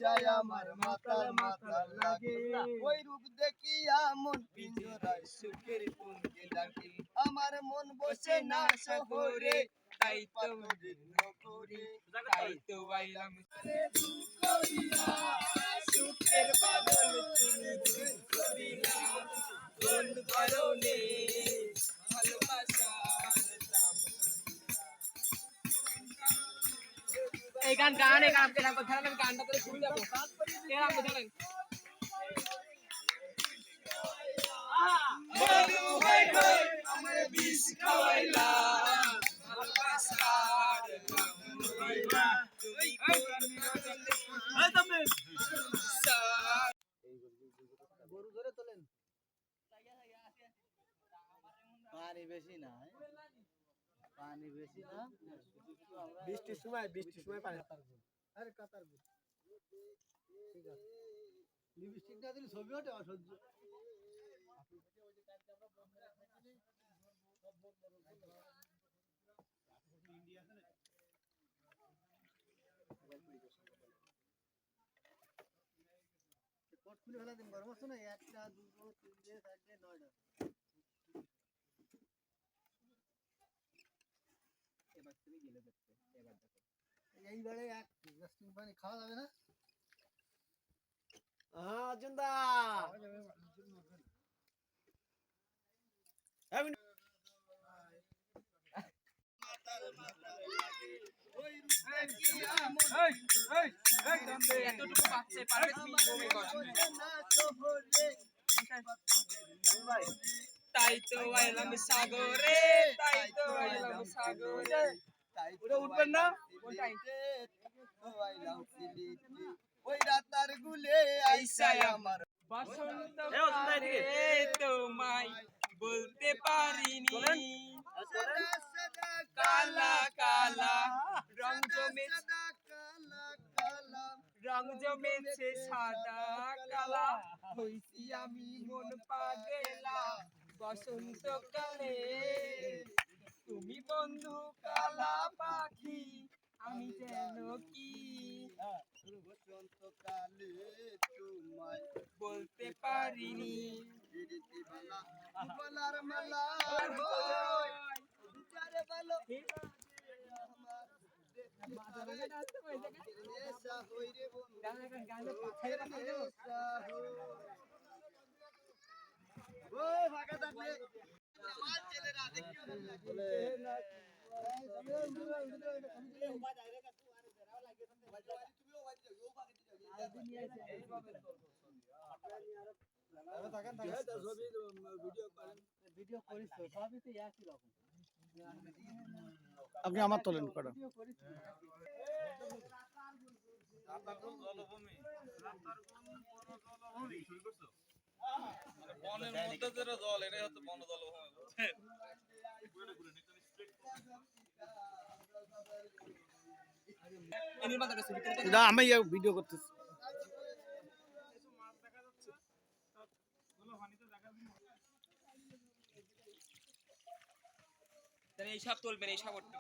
আইসায় আমার মাতাল মাতাল লাগে ওই রূপ দেখিয়া মন পিঞ্জরায় সুখের পুঞ্জি লাগে আমার মন বসে না শহরে তাই তো নগরে তাই তো আইলাম সুখের বাদল তুমি করিলা কোন কারণে এই গান গান এই গান কেন কথা আমি গানটা করে শুনে যাব এর আগে দেখেন বন্ধু হই হই আমারে বিষ খাওয়াইলা ভালোবাসার গান হইবা তুমি এই তুমি গরু ধরে তোলেন পানি বেশি না পানি বেশি না বৃষ্টির সময় পানি আরে কাতার গুড় ঠিক আছে লিপস্টিক না দিলে ছবি ওঠে অসহ্য কোট খুলে ফেলা দিন গরম আছে না একটা দুটো তিনটে চারটে নয়টা এবার তুমি গেলে দেখতে এবার দেখো এইবারে এক রাস্টিং পানি খাওয়া যাবে না হ্যাঁ অর্জুনদা তাই তো আইলাম সাগরে তাই তো আইলাম সাগরে ওটা উঠবেন না ওই রাতার গুলে আইসায় আমার বসন্ত তোমায় বলতে পারিনি কালা কালা রং জমেছে সাদা কালা হইছি আমি মন পাগেলা বসন্তকালে তুমি বন্ধু কালা পাখি আমি যেন কি বসন্তকালে তোমায় বলতে পারিনি বলার মালা বিচারে ভালো আপনি আমার তোলেন কটা বনের মধ্যে যেটা জল এটাই হচ্ছে বন জলভূমি আমি ভিডিও করতেছি এইসব তুলবেন এইসব করতে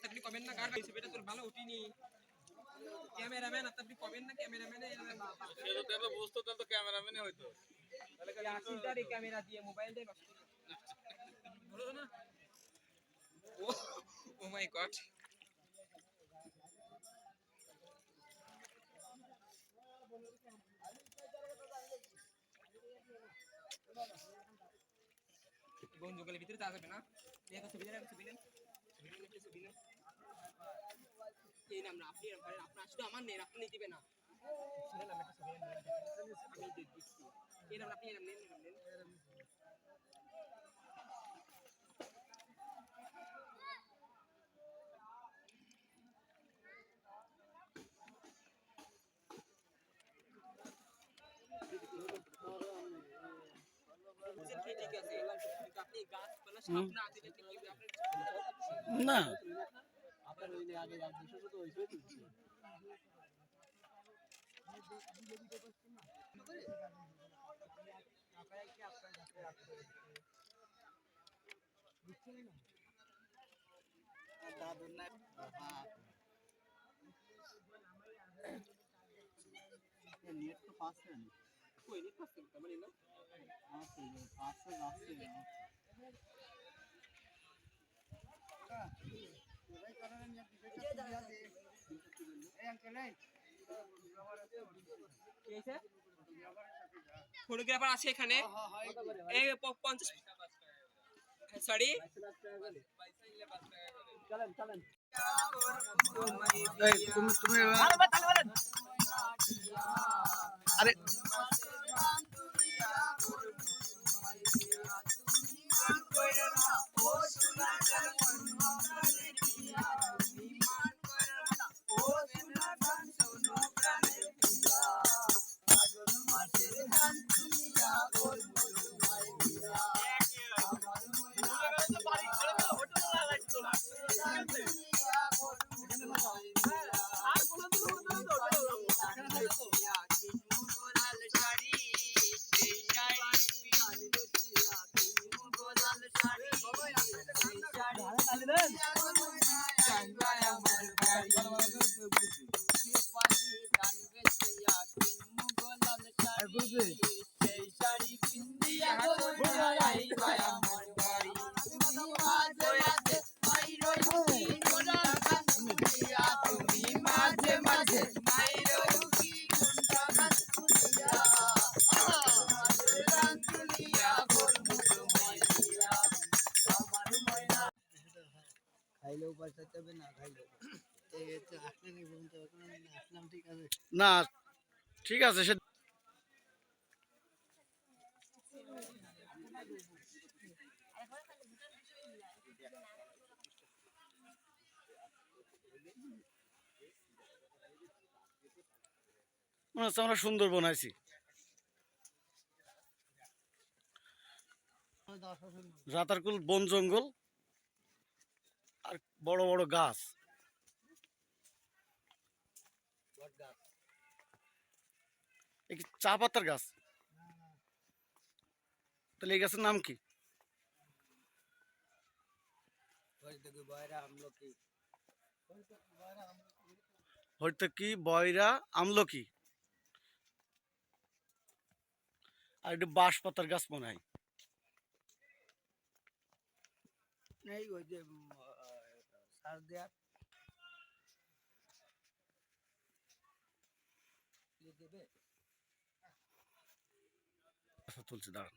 আপনি কবেন না গাড়ি সেটা তোর ভালো উঠিনি ক্যামেরাম্যান আপনি কবেন না ক্যামেরাম্যানে বুঝতো তাহলে তো ক্যামেরাম্যানই হইতো তাহলে ক্যামেরা দিয়ে মোবাইল দিয়ে নষ্ট বলো না ও মাই গড কোন জঙ্গলের ভিতরে তা যাবে না দেখো ছবি দেন এই নাম না আপনি আপনার শুধু আমার নেন আপনি দিবেন না শুনেন আমি একটা ছবি আমি দিচ্ছি এই নাম আপনি নেন ঠিক আছে আপনি গাছপালা সামনে আছে না আপনার ওই আগে 200 তো হইছে नेट तो पास है कोई नहीं पास करता मैंने ना हां तो पास से रास्ते में भाई करने में दिया दे ए अंकल ए कैसे फोटोग्राफार আছে এখানে এই 50 সরি চলেন চলেন তুমি তুমি আরে খাইলেও বাঁচাতে হবে না খাইলেও আসলাম ঠিক আছে না ঠিক আছে সে মনে হচ্ছে আমরা সুন্দরবন আছি রাতারকুল বন জঙ্গল আর বড় বড় গাছ চা পাতার গাছ তাহলে এই গাছের নাম কি হয়তো বয়রা আমলকি আর একটু বাঁশ পাতার গাছ মনে হয় ওই যে সার দেয়া তুলছে দাঁড়ান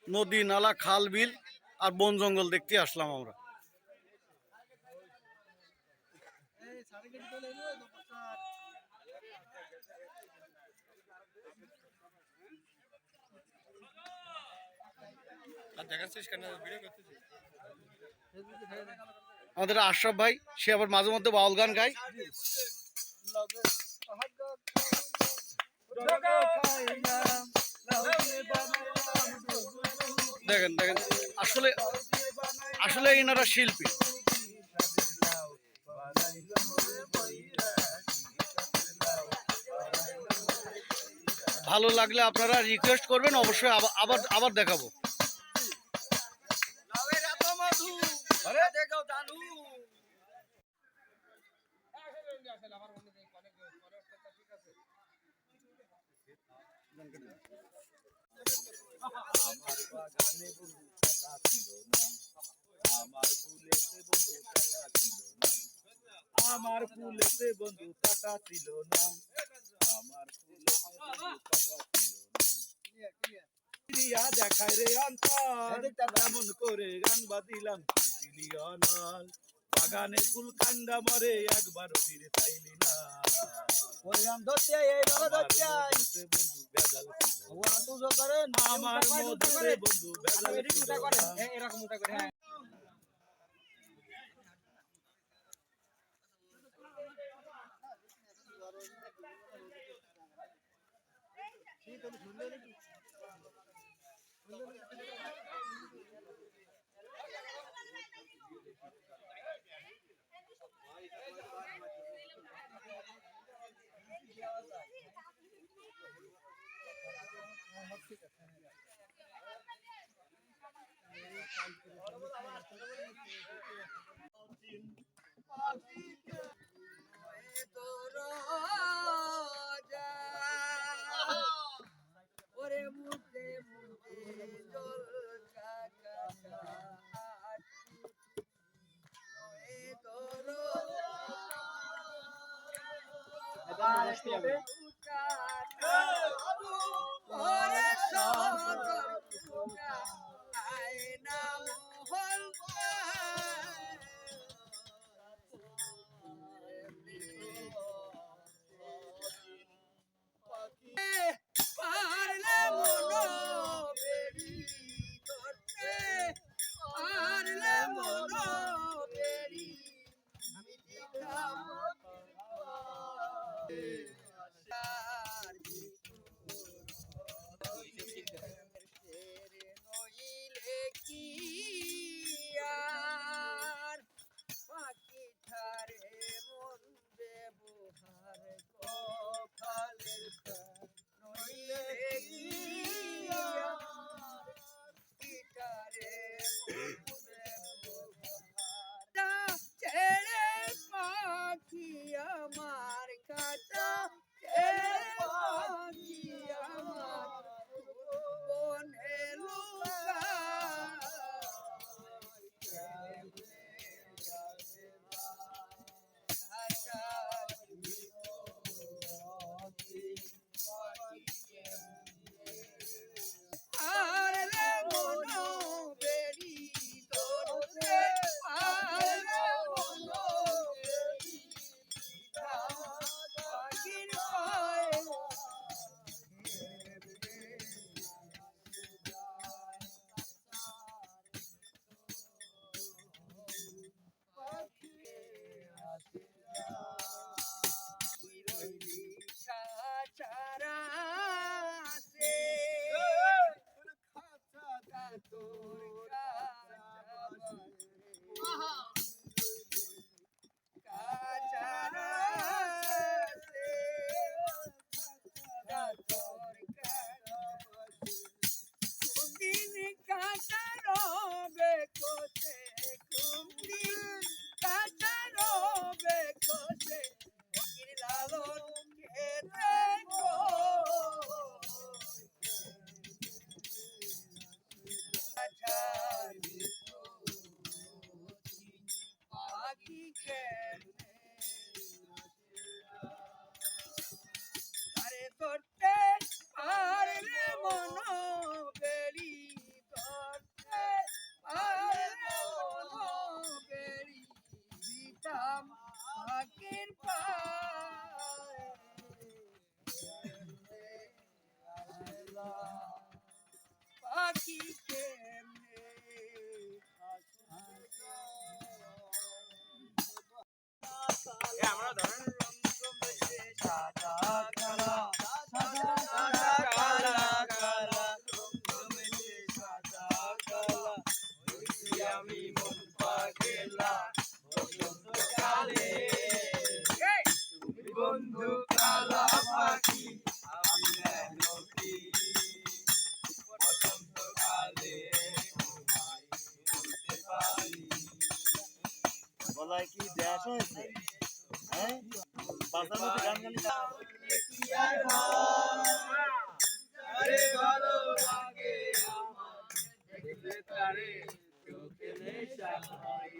নদী নালা খাল বিল আর বন জঙ্গল দেখতে আসলাম আমরা আমাদের আশরাফ ভাই সে আবার মাঝে মধ্যে বাউল গান গায় দেখেন দেখেন আসলে আসলে এনারা শিল্পী ভালো লাগলে আপনারা রিকোয়েস্ট করবেন অবশ্যই আবার আবার দেখাবো আমার বাগানে কাটা ছিল না, আমার ফুলেতে বন্ধু কাটা ছিল না, আমার ফুলেতে বন্ধু কাটা ছিল না, আমার ফুলেতে বন্ধু কাটা ছিল না। প্রিয়া দেখায় রে অন্তর, এমন করে গান বাঁধিলাম দিলি অনল, বাগানের ফুল কান্দা মরে একবার ফিরে চাইলি না। বললাম ধরতে এই বাবা ধরতে বন্ধু ভেজাল ছিল, ওরা তুজো করেন আমার মধ্যে বন্ধু ভেজাল ছিল না। এরকম উঠা করে হ্যাঁ ওরে মুতে মুতে জল কাকা এ তোর ওরে সদর কুকা আয়না মহল পারলে মনো বেরি ধরতে পারলে মনো বেরি আমি দিতাম নইলে কি আর পাখি ধারে মন ব্যবহার কপালের নইলে কি গিটারে ছেড়ে পাখি আমার কাটা ছেড়ে পাখি আমার বনে পারলে মনো বেরি ধরতে পারলে মনো বেরি পাখির পায়ে ছাড়া আছে তোর কাছারা আছে তোর কুন্দিন কাঁচা রবে কোসে কুন্দিন কাঁচা রবে কোসে ফকির লালন খেতে গো পাখি কেমনে আরে ধরতে পারলে মনো বেরি ধরতে পারলে মনো বেরি দিতাম পাখির পায়ে পাখি কেমনে আমরা ধরেন সাদা কালা সাদা কালা কালা কালা সাদা কালা আমি মন পাগলা বসন্তকালে বন্ধু কালা পাখি আমি নদী বসন্তকালে বলতে পারি গলায় কি দেশ হয়েছে? হ্যাঁ, বাসার মধ্যে গান গালি আরে ভালো লাগে আমার দেখলে টাকারে চোখে নেশা হয়,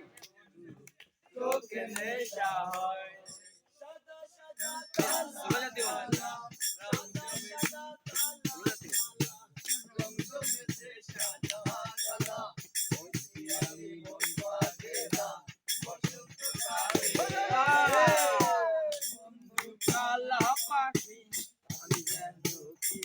চোখে নেশা হয়। কালা পাখি আমি যেন কি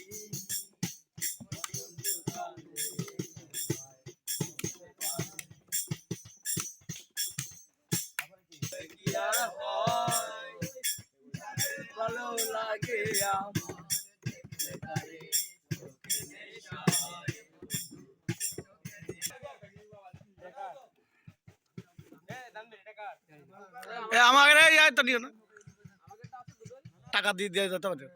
কি আর হয়, ভালো লাগে আমার দেখলে তারে চোখে নেশা হয়। আমাকে তো দিও না, টাকা দিয়ে দিয়ে যেতে হবে।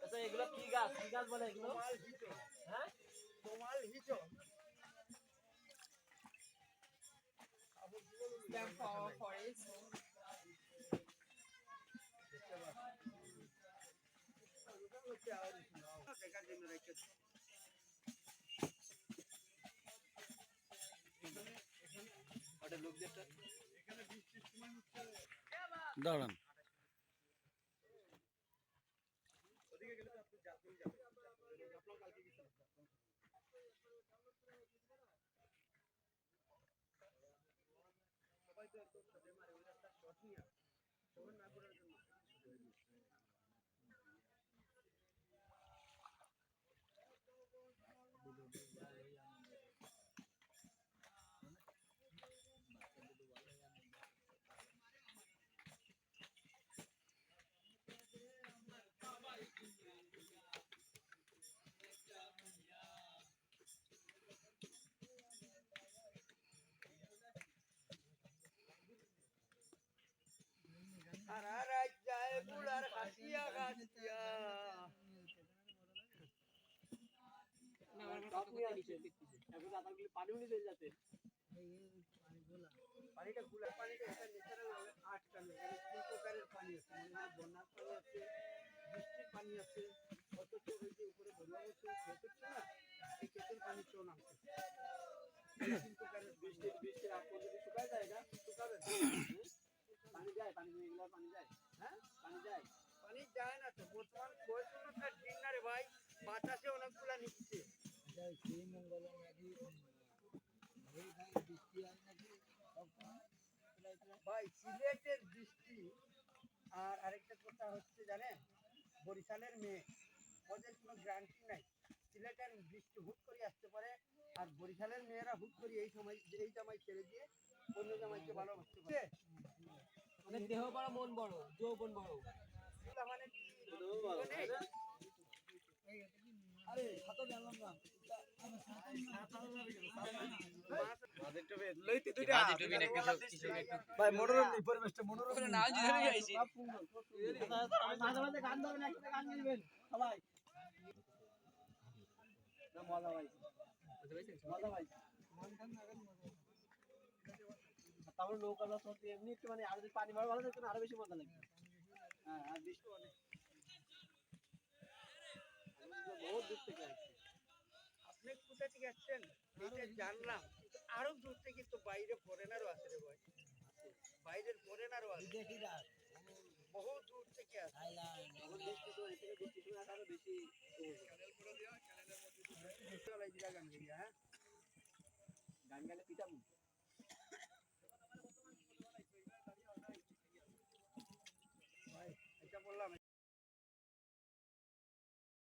আচ্ছা এগুলো কি গাছ, কি গাছ বলে এগুলো? হ্যাঁ দাঁড়ান, পানিও নিয়ে যাচ্ছে। পানিটা গুলা পানিটা এটা ন্যাচারাল ভাবে আটকানো, এখানে তিন প্রকারের পানি আছে, মানে বন্যার পানি আছে, বৃষ্টির পানি আছে, অথচ ওই যে উপরে বন্যা হচ্ছে খেতের না, এই খেতের পানি চো নামছে তিন প্রকারের বৃষ্টির আগ পর্যন্ত শুকায় যায় না? শুকাবে পানি যায়, পানি এগুলো পানি যায়, হ্যাঁ পানি যায়। পানি যায় না তো, বর্তমান বয়সটা দিন না রে ভাই, বাতাসে অনেকগুলা নিচ্ছে ভাই। সিলেটের বৃষ্টি আর আরেকটা কথা হচ্ছে জানেন, বরিশালের মেয়ে, ওদের কোনো গ্যারান্টি নাই। সিলেটের বৃষ্টি হুট করে আসতে পারে, আর বরিশালের মেয়েরা হুট করে এই সময় এই জামাই ছেড়ে দিয়ে অন্য জামাইকে ভালোবাসতে পারে। ওদের দেহ বড়, মন বড়, যৌবন বড়। মানে কি আরে সাঁতার জানলাম না। ভাই মনোরম পরিবেশটা মনোরম না, মাঝে মাঝে গান ধরেন, একটা গান গাইবেন সবাই। মজা ভাই, মজা ভাই। তারপর নৌকা চলতে এমনি একটু মানে আর যদি পানি ভালো থাকতো না আরো বেশি মজা লাগবে। হ্যাঁ আর বৃষ্টি অনেক বহুত দূর থেকে আসছে। আপনি কোথা থেকে আসছেন এটা জানলাম, কিন্তু আরো দূর থেকে তো বাইরে ফরেনারও আছে রে ভাই, বাইরের ফরেনারও আছে, বহু দূর থেকে আসে। এখন বৃষ্টি তো এখানে বৃষ্টির সময় আরো বেশি গান গেলে পিটামু। গান গাইলে পিটামু